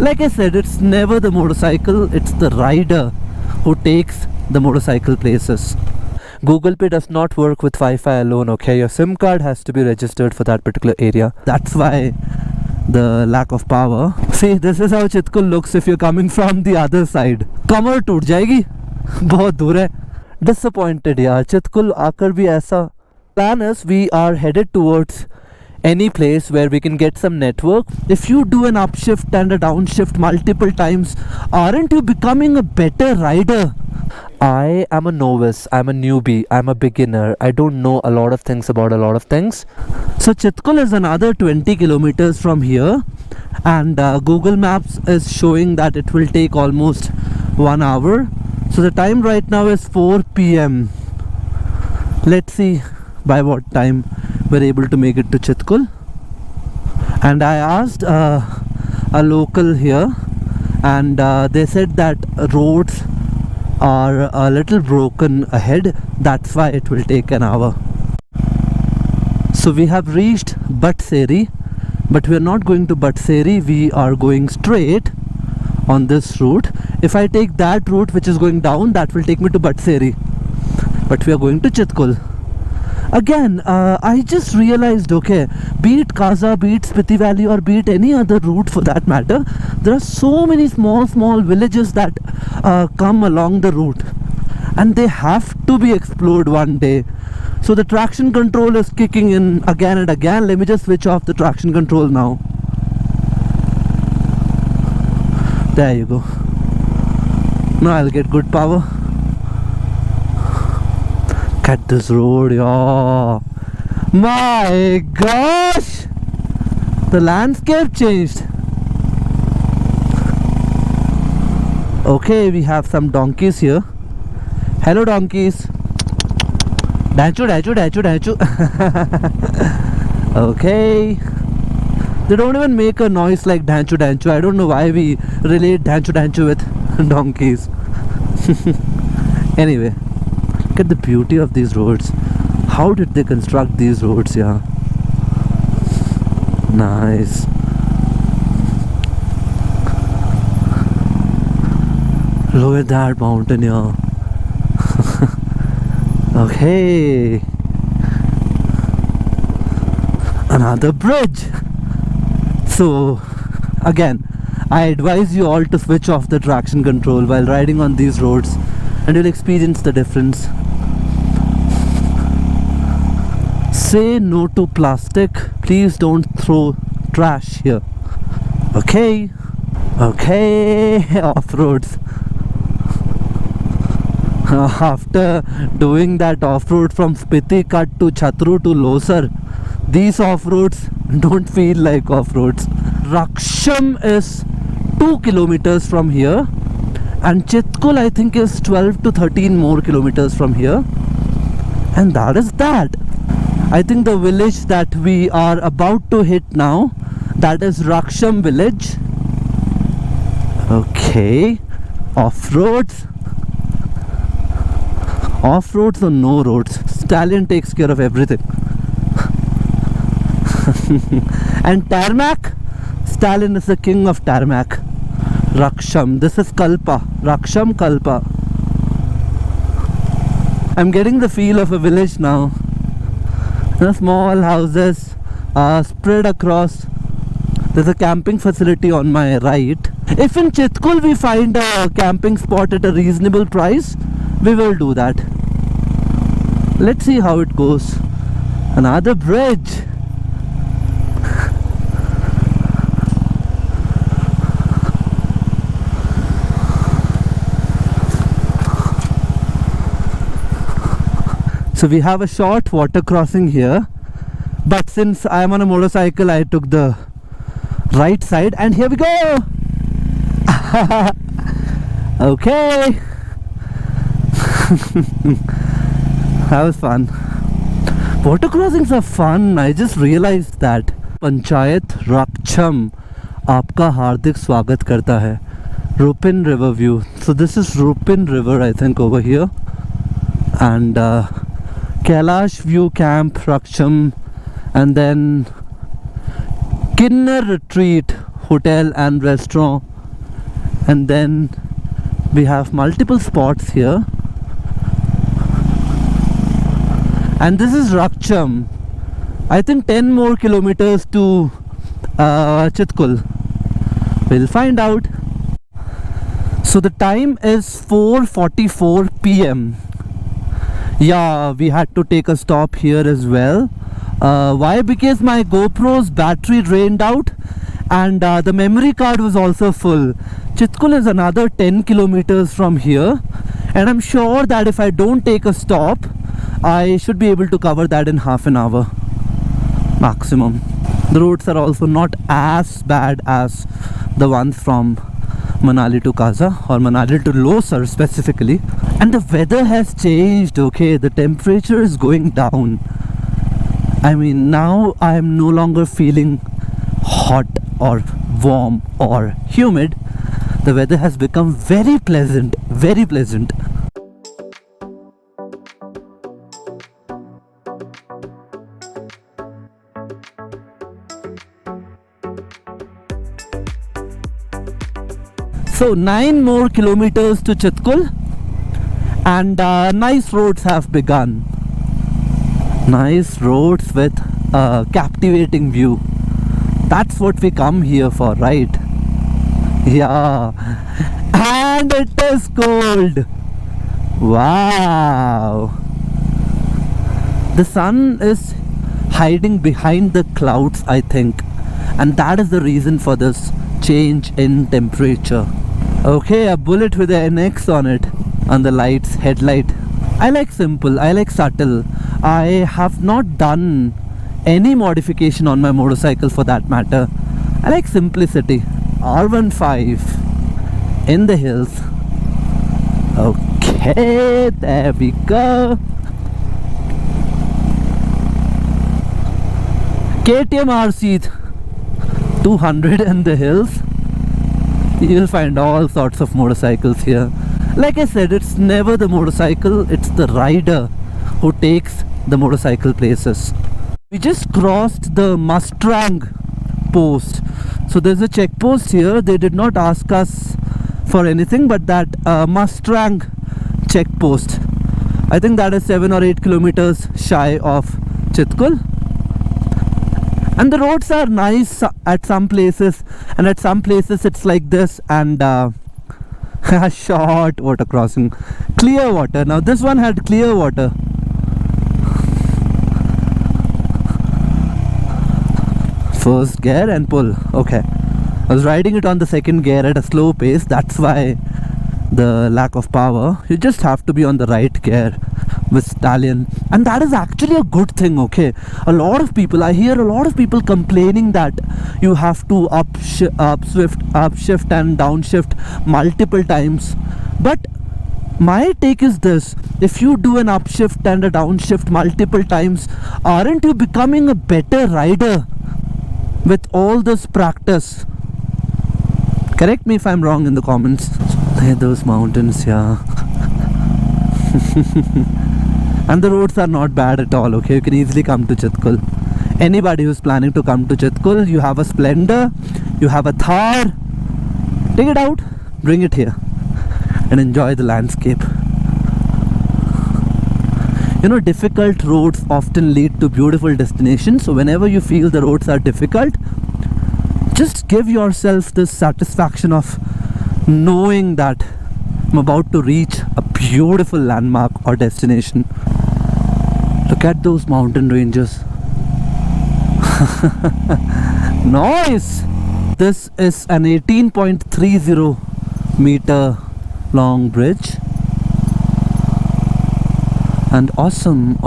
Like I said, it's never the motorcycle, it's the rider who takes the motorcycle places. Google Pay does not work with Wi-Fi alone, okay? Your SIM card has to be registered for that particular area. That's why the lack of power. See, this is how Chitkul looks if you're coming from the other side. कमर टूट जाएगी, बहुत दूर है. Disappointed यार, Chitkul आकर भी ऐसा. Plan is we are headed towards any place where we can get some network. If you do an upshift and a downshift multiple times, aren't you becoming a better rider? I am a novice, I'm a newbie, I'm a beginner. I don't know a lot of things about a lot of things. So Chitkul is another 20 kilometers from here, and Google Maps is showing that it will take almost 1 hour. So the time right now is 4 p.m. Let's see by what time we're able to make it to Chitkul. And I asked a local here, and they said that roads are a little broken ahead, that's why it will take an hour. So we have reached Batseri, but we are not going to Batseri, we are going straight on this route. If I take that route which is going down, that will take me to Batseri, but we are going to Chitkul. Again, I just realized, okay, be it Kaza, be it Spiti Valley, or be it any other route for that matter, there are so many small villages that come along the route, and they have to be explored one day. So the traction control is kicking in again and again. Let me just switch off the traction control now. There you go. Now I'll get good power. Cut this road, yeah. My gosh, the landscape changed. Okay, we have some donkeys here. Hello donkeys. Danchu. Okay, they don't even make a noise like danchu. I don't know why we relate danchu with donkeys. Anyway, look at the beauty of these roads. How did they construct these roads? Yeah, nice. Look at that mountain here. Okay, another bridge. So again, I advise you all to switch off the traction control while riding on these roads, and you'll experience the difference. Say no to plastic. Please don't throw trash here. Okay, off-roads. After doing that off-road from Spiti cut to Chatru to Losar, these off-roads don't feel like off-roads. Raksham is 2 kilometers from here, and Chitkul I think is 12 to 13 more kilometers from here, and that is that. I think the village that we are about to hit now, that is Raksham village. Okay, off-roads. Off-roads or no roads, Stallion takes care of everything. And tarmac, Stallion is the king of tarmac. Raksham, this is Kalpa, Raksham Kalpa. I'm getting the feel of a village now. Small houses spread across. There's a camping facility on my right. If in Chitkul we find a camping spot at a reasonable price, we will do that. Let's see how it goes. Another bridge. So we have a short water crossing here, but since I am on a motorcycle, I took the right side, and here we go. Okay. That was fun. Water crossings are fun. I just realized that. Panchayat Raksham आपका हार्दिक स्वागत करता है. Rupin River view. So this is Rupin River, I think, over here, and Kailash View Camp Raksham, and then Kinnar Retreat Hotel and Restaurant And then we have multiple spots here. And this is Rakcham. I think 10 more kilometers to Chitkul. We'll find out. So the time is 4:44 p.m. Yeah, we had to take a stop here as well. Why? Because my GoPro's battery drained out and the memory card was also full. Chitkul is another 10 kilometers from here, and I'm sure that if I don't take a stop, I should be able to cover that in half an hour maximum. The roads are also not as bad as the ones from Manali to Kaza or Manali to Losar specifically. And the weather has changed, okay? The temperature is going down. I mean, now I am no longer feeling hot or warm or humid. The weather has become very pleasant, very pleasant. So 9 more kilometers to Chitkul, and nice roads have begun. Nice roads with a captivating view. That's what we come here for, right? Yeah. And it is cold. Wow. The sun is hiding behind the clouds, I think, and that is the reason for this change in temperature. Okay, a bullet with an NX on it, on the lights, headlight. I like simple, I like subtle. I have not done any modification on my motorcycle for that matter. I like simplicity. R15 in the hills. Okay, there we go. KTM RC 200 in the hills. You'll find all sorts of motorcycles here. Like I said, it's never the motorcycle, it's the rider who takes the motorcycle places. We just crossed the Mustang post. So there's a check post here. They did not ask us for anything but that Mustang check post. I think that is 7 or 8 kilometers shy of Chitkul. And the roads are nice at some places, and at some places it's like this, and short water crossing, clear water. Now this one had clear water. First gear and pull. Okay, I was riding it on the second gear at a slow pace. That's why the lack of power. You just have to be on the right gear with stallion, and that is actually a good thing. Okay, a lot of people, I hear a lot of people complaining that you have to upshift and downshift multiple times, but my take is this: if you do an upshift and a downshift multiple times, aren't you becoming a better rider with all this practice? Correct me if I'm wrong in the comments. Hey, those mountains, yeah. And the roads are not bad at all, okay? You can easily come to Chitkul. Anybody who's planning to come to Chitkul, you have a Splendor, you have a Thar, take it out, bring it here and enjoy the landscape. You know, difficult roads often lead to beautiful destinations. So whenever you feel the roads are difficult, just give yourself this satisfaction of knowing that I'm about to reach a beautiful landmark or destination. Look at those mountain ranges. Nice! This is an 18.30 meter long bridge. And awesome.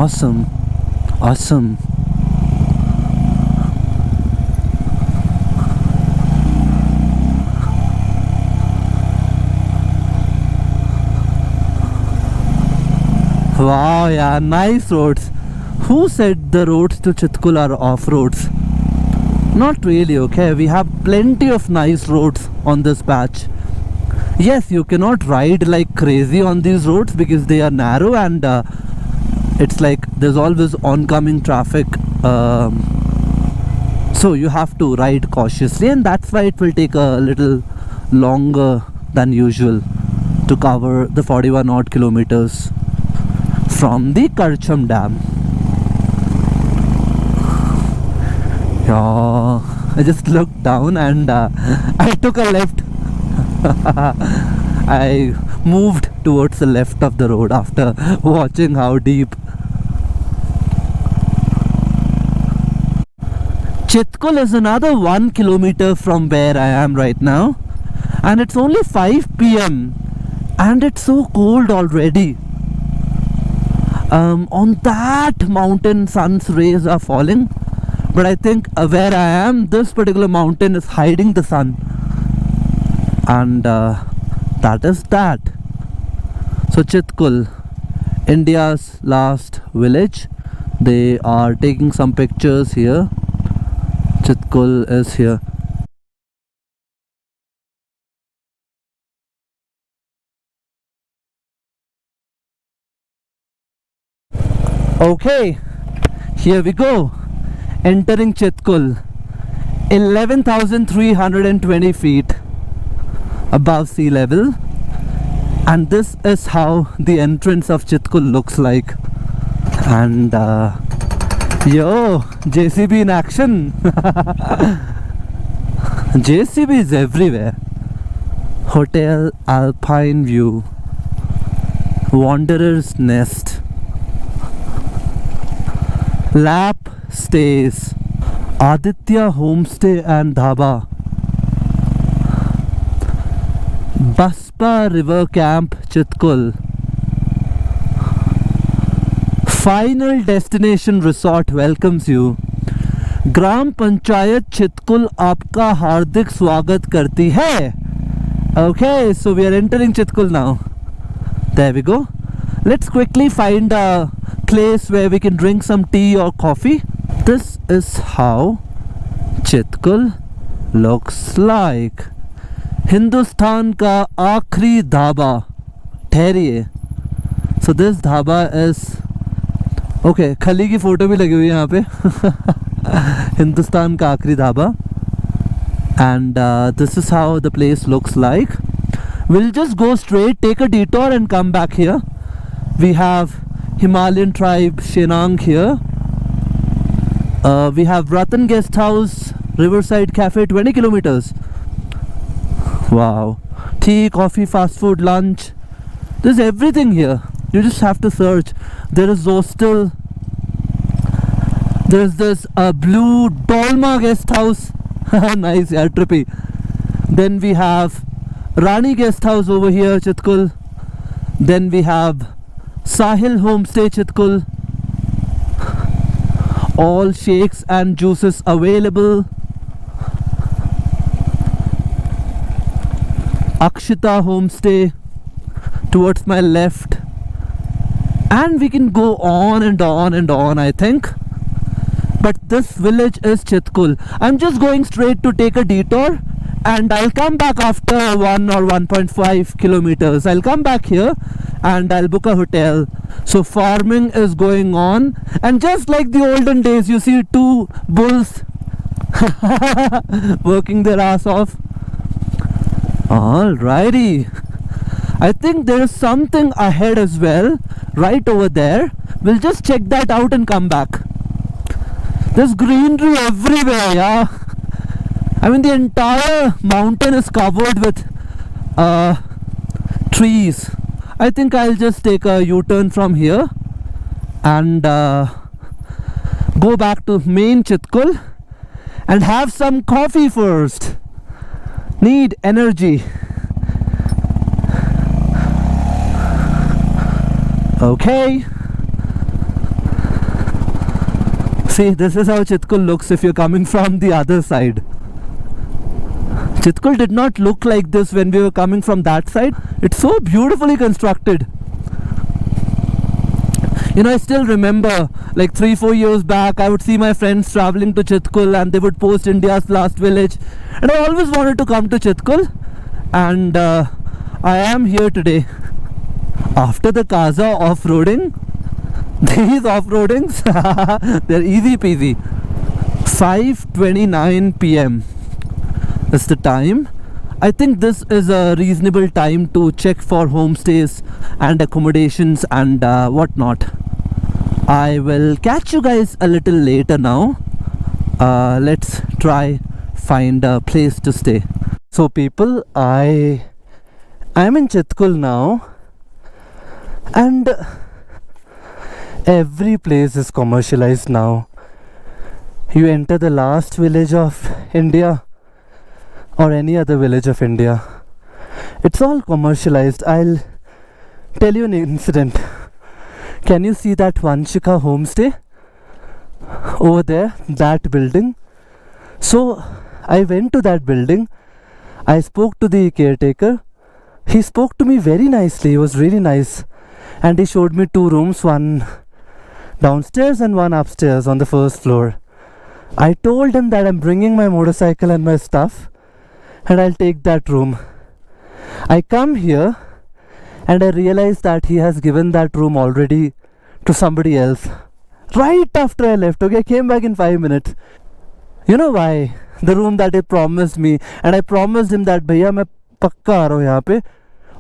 Wow, yeah, nice roads. Who said the roads to Chitkul are off-roads? Not really, okay? We have plenty of nice roads on this patch. Yes, you cannot ride like crazy on these roads because they are narrow, and it's like there's always oncoming traffic. So you have to ride cautiously, and that's why it will take a little longer than usual to cover the 41 odd kilometers from the Karcham Dam. Yeah, I just looked down and I took a left. I moved towards the left of the road after watching how deep. Chitkul is another 1 kilometer from where I am right now, and it's only 5 p.m. and it's so cold already. On that mountain sun's rays are falling, but I think where I am, this particular mountain is hiding the sun, and that is that. So Chitkul, India's last village. They are taking some pictures here. Chitkul is here. Okay, here we go. Entering Chitkul, 11,320 feet above sea level, and this is how the entrance of Chitkul looks like. And yo, JCB in action. JCB is everywhere. Hotel Alpine View, Wanderer's Nest, Lap Stays, Aditya Homestay and Dhaba, Baspa River Camp Chitkul, Final Destination Resort welcomes you. ग्राम पंचायत चितकुल आपका हार्दिक स्वागत करती है. Okay, so we are entering Chitkul now. There we go. Let's quickly find a place where we can drink some tea or coffee. This is how Chitkul looks like. Hindustan का आखिरी dhaba. ठहरिए. So this dhaba is okay. खली की photo भी लगी हुई है यहाँ पे. हिंदुस्तान का आखिरी dhaba. And this is how the place looks like. We'll just go straight, take a detour and come back here. We have Himalayan tribe Shenang here. We have Ratan Guest House, Riverside Cafe, 20 kilometers. Wow. Tea, coffee, fast food, lunch. There's everything here. You just have to search. There is hostel. There's this blue Dolma Guest House. Nice, yeah, trippy. Then we have Rani Guest House over here, Chitkul. Then we have Sahil Homestay, Chitkul. All shakes and juices available. Akshita Homestay towards my left. And we can go on and on and on, I think. But this village is Chitkul. I'm just going straight to take a detour, and I'll come back after 1 or 1.5 kilometers. I'll come back here and I'll book a hotel. So farming is going on, and just like the olden days, you see two bulls working their ass off. Alrighty. I think there is something ahead as well, right over there. We'll just check that out and come back. There's greenery everywhere, yeah. I mean, the entire mountain is covered with trees. I think I'll just take a U-turn from here and go back to main Chitkul and have some coffee first. Need energy. Okay. See, this is how Chitkul looks if you're coming from the other side. Chitkul did not look like this when we were coming from that side. It's so beautifully constructed. You know, I still remember like 3-4 years back, I would see my friends traveling to Chitkul and they would post India's last village. And I always wanted to come to Chitkul. And I am here today. After the Kaza off-roading, these off-roadings, they're easy peasy. 5:29 p.m. is the time. I think this is a reasonable time to check for homestays and accommodations and whatnot. I will catch you guys a little later now. Let's try find a place to stay. So people, I'm in Chitkul now, and every place is commercialized now. You enter the last village of India or any other village of India, it's all commercialized. I'll tell you an incident. Can you see that Vanshika homestay over there, that building? So I went to that building, I spoke to the caretaker. He spoke to me very nicely, he was really nice, and he showed me 2 rooms, one downstairs and one upstairs on the first floor. I told him that I'm bringing my motorcycle and my stuff and I'll take that room. I come here and I realized that he has given that room already to somebody else right after I left. Okay, I came back in 5 minutes. You know why? The room that he promised me, and I promised him that भैया मैं पक्का आ रहा हूँ यहाँ पे,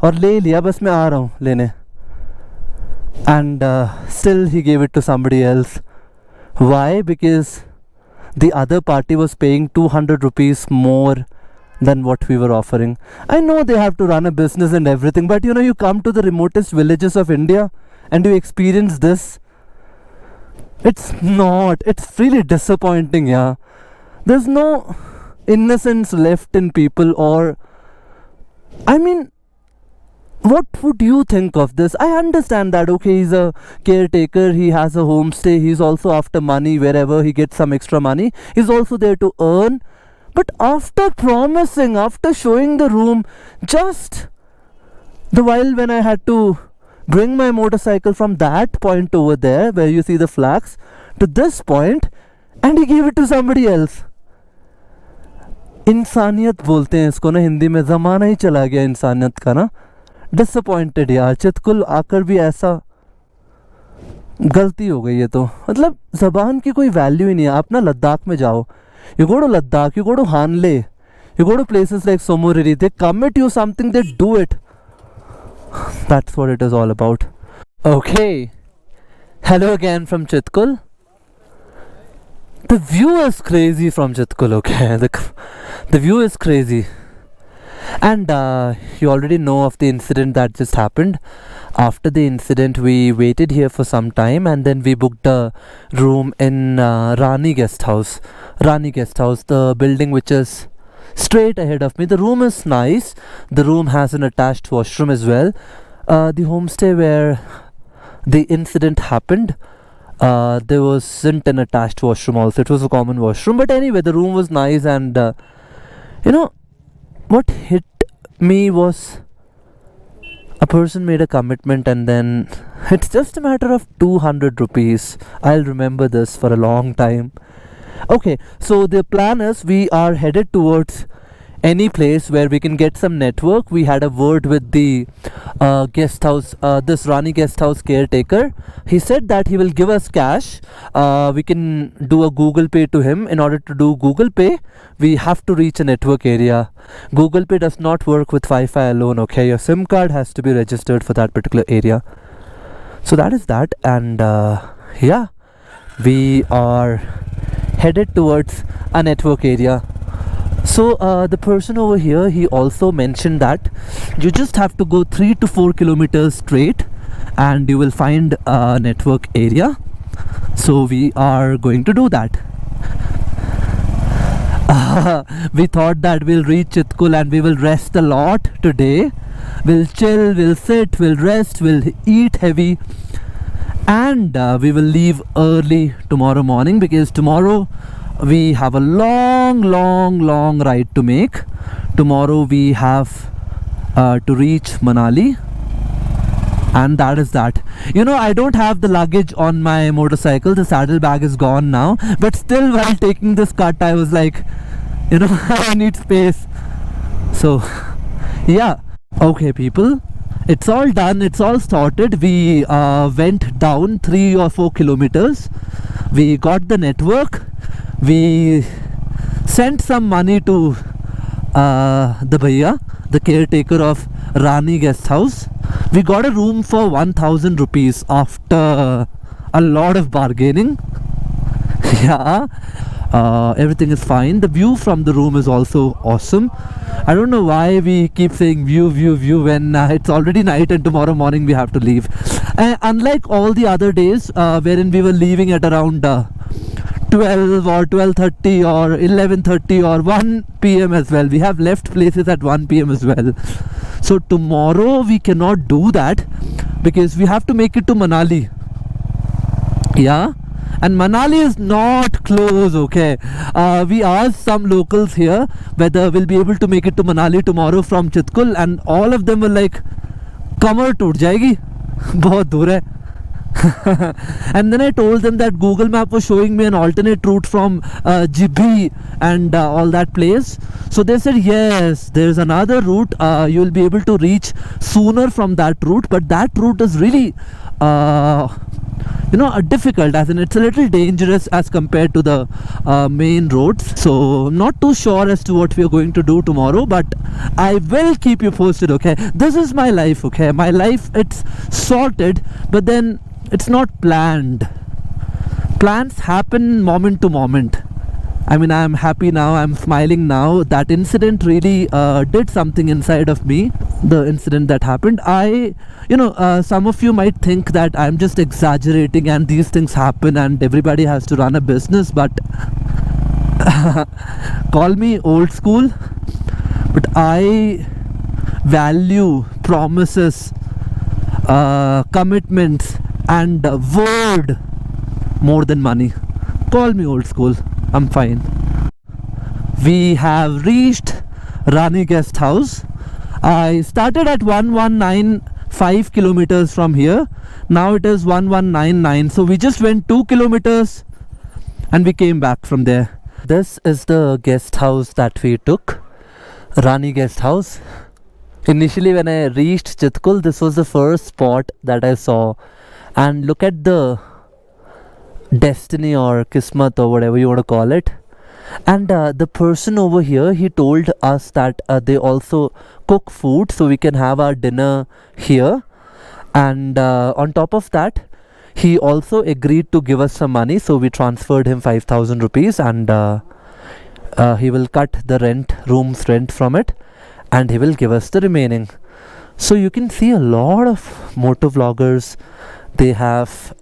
और ले लिया, बस मैं आ रहा हूँ लेने. And still he gave it to somebody else. Why? Because the other party was paying 200 rupees more than what we were offering. I know they have to run a business and everything, but you come to the remotest villages of India and you experience this. It's really disappointing. Yeah, there's no innocence left in people, or I mean, what would you think of this? I understand that, okay, he's a caretaker, he has a homestay, he's also after money. Wherever he gets some extra money, he's also there to earn. But after promising, after showing the room, just the while when I had to bring my motorcycle from that point over there where you see the flags to this point, and he gave it to somebody else. इंसानियत बोलते हैं इसको ना हिंदी में, ज़माना ही चला गया इंसानियत का ना. डिसअपॉइंटेड यार, चितकुल आकर भी ऐसा गलती हो गई है. तो मतलब ज़बान की कोई वैल्यू ही नहीं है. आप ना लद्दाख में जाओ, you go to Ladakh, you go to Hanle, you go to places like Somoriri, they commit you something, they do it. That's what it is all about. Okay, hello again from Chitkul. The view is crazy from Chitkul, okay? The view is crazy. And you already know of the incident that just happened. After the incident, we waited here for some time and then we booked a room in Rani Guest House. Rani Guest House, the building which is straight ahead of me. The room is nice. The room has an attached washroom as well. The homestay where the incident happened, there wasn't an attached washroom also. It was a common washroom. But anyway, the room was nice, and what hit me was a person made a commitment and then it's just a matter of 200 rupees. I'll remember this for a long time. Okay, so the plan is we are headed towards any place where we can get some network. We had a word with the guest house, this Rani guest house caretaker. He said that he will give us cash. We can do a Google Pay to him. In order to do Google Pay, we have to reach a network area. Google Pay does not work with Wi-Fi alone, okay? Your SIM card has to be registered for that particular area. So that is that, and yeah, we are headed towards a network area. So the person over here, he also mentioned that you just have to go 3 to 4 kilometers straight and you will find a network area. So we are going to do that. We thought that we'll reach Chitkul and we will rest a lot today. We'll chill, we'll sit, we'll rest, we'll eat heavy, and we will leave early tomorrow morning, because tomorrow we have a long ride to make. Tomorrow we have to reach Manali, and that is that. I don't have the luggage on my motorcycle. The saddlebag is gone now, but still while taking this cut I was like, I need space. So yeah, okay people, it's all done, it's all sorted. We went down 3 or 4 kilometers. We got the network. We sent some money to the bhaiya, the caretaker of Rani guest house. We got a room for 1000 rupees after a lot of bargaining. Yeah, everything is fine. The view from the room is also awesome. I don't know why we keep saying view, view, view when it's already night and tomorrow morning we have to leave. Unlike all the other days wherein we were leaving at around 12 or 12:30 or 11:30 or 1 p.m. as well. We have left places at 1 p.m. as well. So tomorrow we cannot do that because we have to make it to Manali. Yeah, and Manali is not close. Okay, we asked some locals here whether we'll be able to make it to Manali tomorrow from Chitkul, and all of them were like, "Kamar toot jayegi, bahut dur hai." And then I told them that Google Map was showing me an alternate route from Jibhi and all that place. So they said yes, there's another route, you'll be able to reach sooner from that route, but that route is really difficult, as in it's a little dangerous as compared to the main roads. So I'm not too sure as to what we are going to do tomorrow, but I will keep you posted. Okay, this is my life. Okay, my life, it's sorted, but then it's not planned. Plans happen moment to moment. I mean, I'm happy now, I'm smiling now. That incident really did something inside of me. The incident that happened, some of you might think that I'm just exaggerating and these things happen and everybody has to run a business, but call me old school, but I value promises, commitments and word more than money. Call me old school, I'm fine. We have reached Rani guest house. I started at 1195 kilometers from here. Now it is 1199. So we just went 2 kilometers and we came back from there. This is the guest house that we took, Rani guest house. Initially when I reached Chitkul, this was the first spot that I saw. And look at the destiny or kismat or whatever you want to call it. And the person over here, he told us that they also cook food, so we can have our dinner here. And on top of that, he also agreed to give us some money, so we transferred him 5,000 rupees, and he will cut the room's rent from it, and he will give us the remaining. So you can see a lot of motor vloggers. They have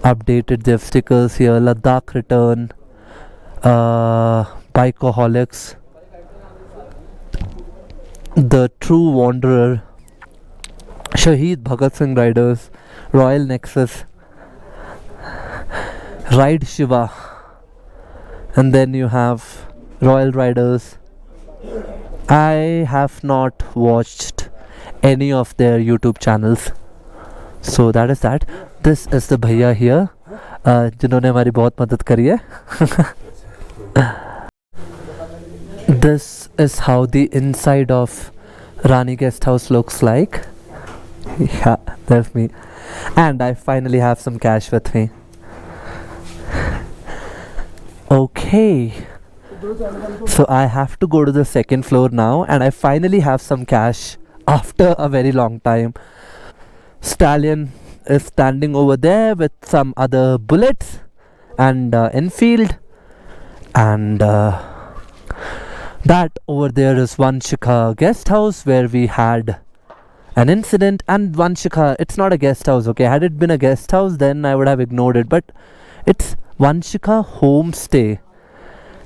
updated their stickers here. Ladakh return, Bikeaholics, the True Wanderer, Shaheed Bhagat Singh Riders, Royal Nexus, Ride Shiva, and then you have Royal Riders. I have not watched any of their YouTube channels. So that is that. This is the bhaiya here, जिन्होंने हमारी बहुत मदद करी है. This is how the inside of Rani guest house looks like. Yeah, there's me. And I finally have some cash with me. Okay. So I have to go to the second floor now, and I finally have some cash after a very long time. Stallion is standing over there with some other bullets and Enfield, and that over there is Vanshika guest house where we had an incident. And Vanshika, it's not a guest house, okay? Had it been a guest house, then I would have ignored it, but it's Vanshika homestay.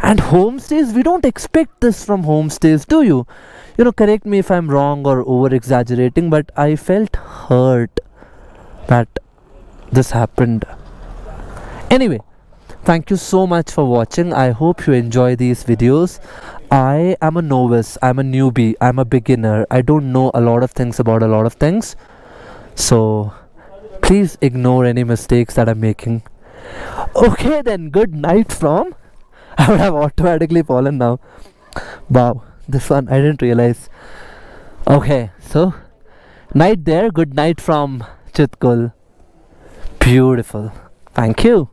And homestays, we don't expect this from homestays, do you? Correct me if I'm wrong or over exaggerating, but I felt hurt that this happened. Anyway, thank you so much for watching. I hope you enjoy these videos. I am a novice, I'm a newbie, I'm a beginner. I don't know a lot of things about a lot of things. So please ignore any mistakes that I'm making. Okay then, good night from... I would have automatically fallen now. Wow, this one I didn't realize. Okay, so night there, good night from Chitkul. Beautiful. Thank you.